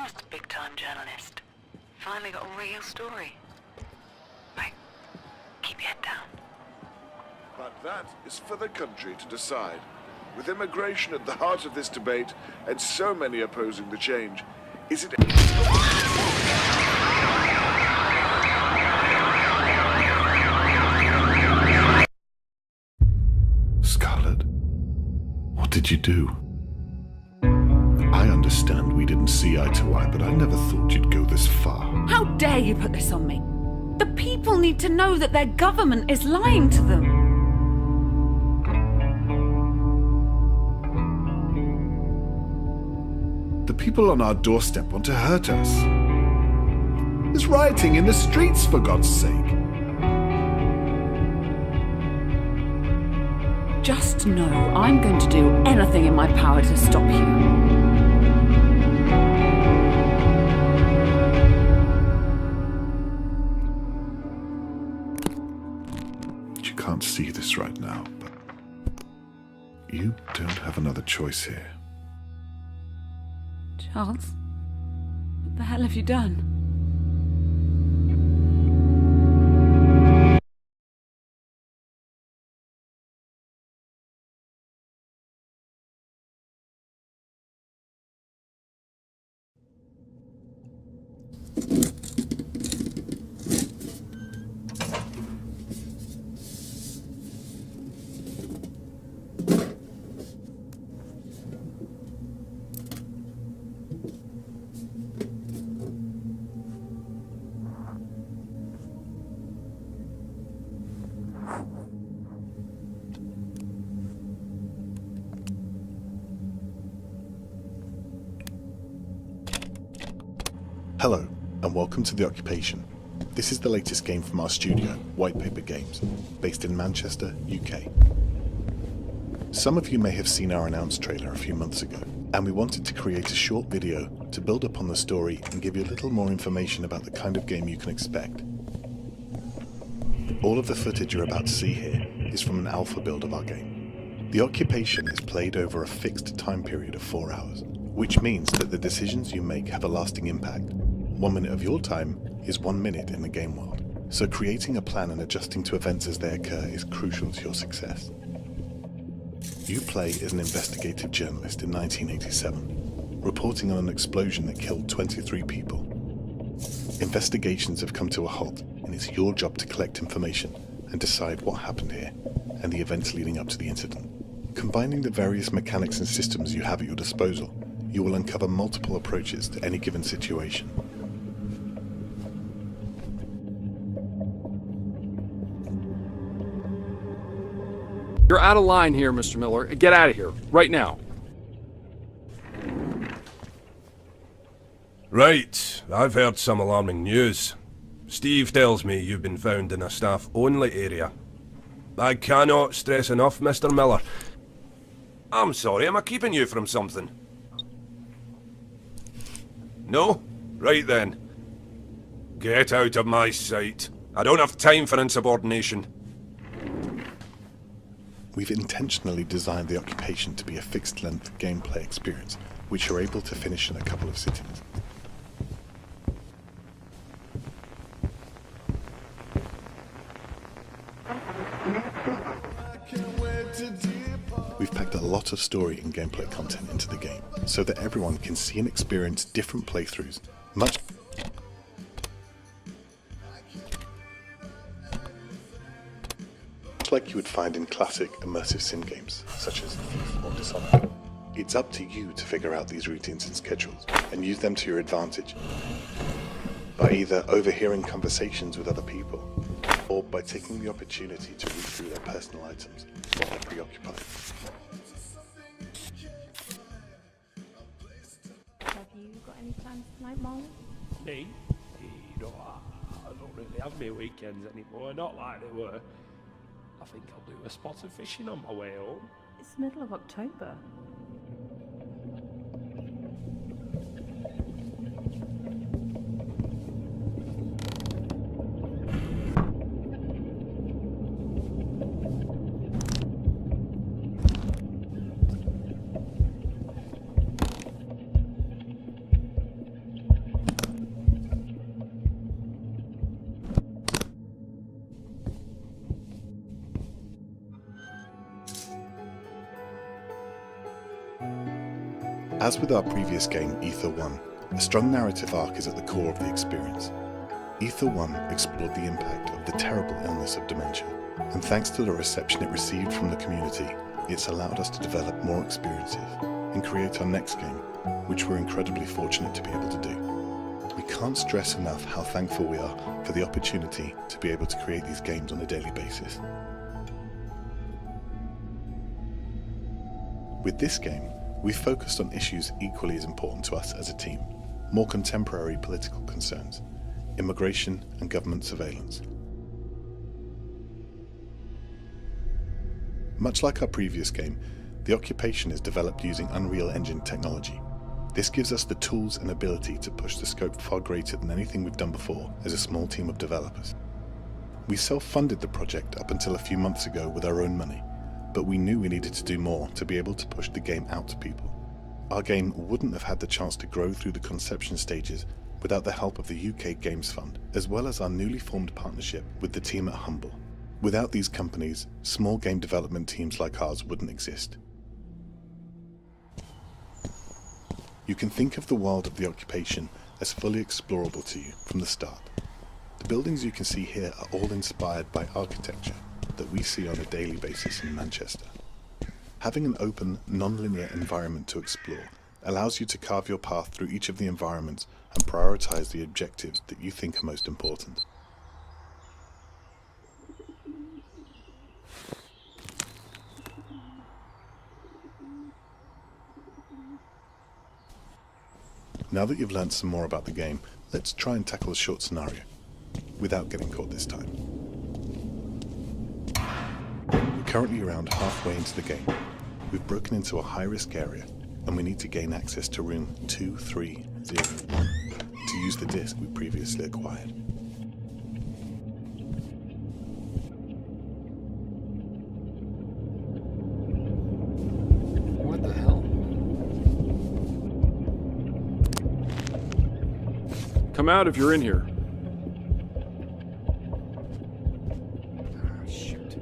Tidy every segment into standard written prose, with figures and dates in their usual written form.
almost a big-time journalist. Finally got a real story. Right. Keep your head down. But that is for the country to decide. With immigration at the heart of this debate, and so many opposing the change, is it... Scarlet, what did you do? I understand we didn't see eye to eye, but I never thought you'd go this far. How dare you put this on me? The people need to know that their government is lying to them. The people on our doorstep want to hurt us. There's rioting in the streets, for God's sake. Just know I'm going to do anything in my power to stop you. You can't see this right now, but you don't have another choice here. Charles, what the hell have you done? Hello, and welcome to The Occupation. This is the latest game from our studio, White Paper Games, based in Manchester, UK. Some of you may have seen our announced trailer a few months ago, and we wanted to create a short video to build upon the story and give you a little more information about the kind of game you can expect. All of the footage you're about to see here is from an alpha build of our game. The Occupation is played over a fixed time period of 4 hours, which means that the decisions you make have a lasting impact. 1 minute of your time is 1 minute in the game world, so creating a plan and adjusting to events as they occur is crucial to your success. You play as an investigative journalist in 1987, reporting on an explosion that killed 23 people. Investigations have come to a halt, and it's your job to collect information and decide what happened here and the events leading up to the incident. Combining the various mechanics and systems you have at your disposal, you will uncover multiple approaches to any given situation. You're out of line here, Mr. Miller. Get out of here, right now. Right, I've heard some alarming news. Steve tells me you've been found in a staff-only area. I cannot stress enough, Mr. Miller. I'm sorry, am I keeping you from something? No? Right then. Get out of my sight. I don't have time for insubordination. We've intentionally designed The Occupation to be a fixed-length gameplay experience, which you're able to finish in a couple of sittings. We've packed a lot of story and gameplay content into the game, so that everyone can see and experience different playthroughs, much like you would find in classic immersive sim games, such as Thief or Dishonored. It's up to you to figure out these routines and schedules, and use them to your advantage, by either overhearing conversations with other people, or by taking the opportunity to read through their personal items while they're preoccupied. Have you got any plans tonight, Molly? Me? No, I don't really have my weekends anymore, not like they were. I think I'll do a spot of fishing on my way home. It's the middle of October. As with our previous game, Ether 1, a strong narrative arc is at the core of the experience. Ether 1 explored the impact of the terrible illness of dementia, and thanks to the reception it received from the community, it's allowed us to develop more experiences and create our next game, which we're incredibly fortunate to be able to do. We can't stress enough how thankful we are for the opportunity to be able to create these games on a daily basis. With this game, we've focused on issues equally as important to us as a team: more contemporary political concerns, immigration and government surveillance. Much like our previous game, the Occupation is developed using Unreal Engine technology. This gives us the tools and ability to push the scope far greater than anything we've done before as a small team of developers. We self-funded the project up until a few months ago with our own money, but we knew we needed to do more to be able to push the game out to people. Our game wouldn't have had the chance to grow through the conception stages without the help of the UK Games Fund, as well as our newly formed partnership with the team at Humble. Without these companies, small game development teams like ours wouldn't exist. You can think of the world of the Occupation as fully explorable to you from the start. The buildings you can see here are all inspired by architecture that we see on a daily basis in Manchester. Having an open, non-linear environment to explore allows you to carve your path through each of the environments and prioritize the objectives that you think are most important. Now that you've learned some more about the game, let's try and tackle a short scenario, without getting caught this time. We're currently around halfway into the game. We've broken into a high-risk area, and we need to gain access to room 2301 to use the disc we previously acquired. What the hell? Come out if you're in here. Shoot.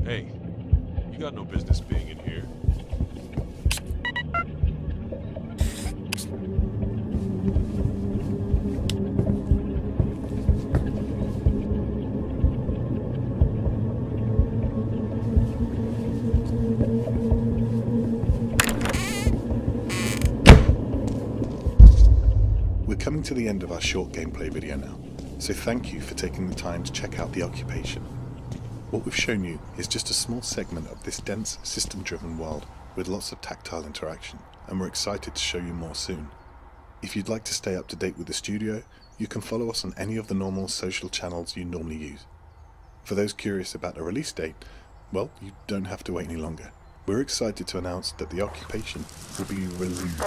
Hey, you got no business being in here. We're coming to the end of our short gameplay video now, so thank you for taking the time to check out the Occupation. What we've shown you is just a small segment of this dense, system-driven world with lots of tactile interaction, and we're excited to show you more soon. If you'd like to stay up to date with the studio, you can follow us on any of the normal social channels you normally use. For those curious about a release date, well, you don't have to wait any longer. We're excited to announce that the Occupation will be released